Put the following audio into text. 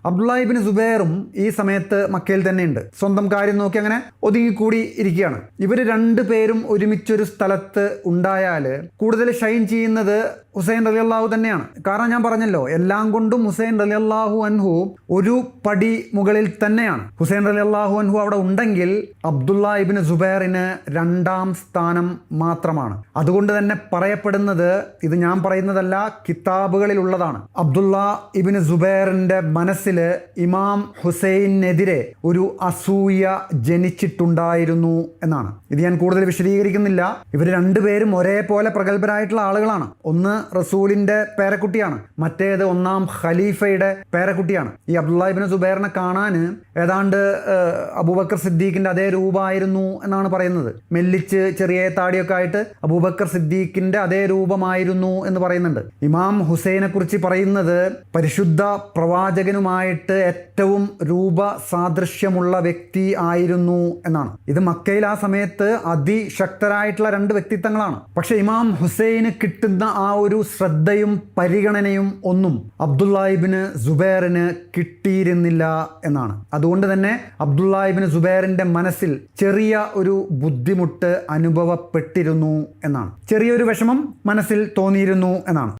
അബ്ദുള്ള ഇബ്നു സുബൈറും ഈ സമയത്ത് മക്കയിൽ തന്നെയുണ്ട്. സ്വന്തം കാര്യം നോക്കി അങ്ങനെ ഒതുങ്ങിക്കൂടി ഇരിക്കുകയാണ്. ഇവർ രണ്ടുപേരും ഒരുമിച്ചൊരു സ്ഥലത്ത് ഉണ്ടായാൽ കൂടുതൽ ഷൈൻ ചെയ്യുന്നത് ഹുസൈൻ റളിയല്ലാഹു തന്നെയാണ്. കാരണം ഞാൻ പറഞ്ഞല്ലോ, എല്ലാം കൊണ്ടും ഹുസൈൻ റളിയല്ലാഹു അൻഹു ഒരു പടി മുകളിൽ തന്നെയാണ്. ഹുസൈൻ റളിയല്ലാഹു അൻഹു അവിടെ ഉണ്ടെങ്കിൽ അബ്ദുള്ള ഇബ്നു സുബൈറിന് രണ്ടാം സ്ഥാനം മാത്രമാണ്. അതുകൊണ്ട് തന്നെ പറയപ്പെടുന്നത്, ഇത് ഞാൻ പറയുന്നതല്ല, കിതാബുകളിലുള്ളതാണ്, അബ്ദുള്ള ഇബ്നു സുബൈറിന്റെ മനസ്സിൽ ഇമാം ഹുസൈനെതിരെ ഒരു അസൂയ ജനിച്ചിട്ടുണ്ടായിരുന്നു എന്നാണ്. ഇത് ഞാൻ കൂടുതൽ വിശദീകരിക്കുന്നില്ല. ഇവർ രണ്ടുപേരും ഒരേപോലെ പ്രഗത്ഭരായിട്ടുള്ള ആളുകളാണ്. ഒന്ന് റസൂലിന്റെ പേരക്കുട്ടിയാണ്, മറ്റേത് ഒന്നാം ഖലീഫയുടെ പേരക്കുട്ടിയാണ്. ഈ അബ്ദുള്ള ഇബ്നു സുബൈറിനെ കാണാൻ ഏതാണ്ട് അബൂബക്കർ സിദ്ദീഖിന്റെ അതേ രൂപമായിരുന്നു എന്നാണ് പറയുന്നത്. മെല്ലിച്ച് ചെറിയ താടിയൊക്കെ ആയിട്ട് അബൂബക്കർ സിദ്ദീഖിന്റെ അതേ രൂപമായിരുന്നു എന്ന് പറയുന്നുണ്ട്. ഇമാം ഹുസൈനെ കുറിച്ച് പറയുന്നത് പരിശുദ്ധ പ്രവാചകനുമായിട്ട് ഏറ്റവും രൂപ സാദൃശ്യമുള്ള വ്യക്തി ആയിരുന്നു എന്നാണ്. ഇത് മക്കയിൽ ആ സമയത്ത് അതിശക്തരായിട്ടുള്ള രണ്ട് വ്യക്തിത്വങ്ങളാണ്. പക്ഷെ ഇമാം ഹുസൈന് കിട്ടുന്ന ആ ഒരു ശ്രദ്ധയും പരിഗണനയും ഒന്നും അബ്ദുള്ള ഇബ്നു സുബൈറിന് കിട്ടിയിരുന്നില്ല എന്നാണ്. അതുകൊണ്ട് തന്നെ അബ്ദുള്ള ഇബ്നു സുബൈറിന്റെ മനസ്സിൽ ചെറിയ ഒരു ബുദ്ധിമുട്ട് അനുഭവപ്പെട്ടിരുന്നു എന്നാണ്. ചെറിയൊരു വിഷമം മനസ്സിൽ തോന്നിയിരുന്നു എന്നാണ്.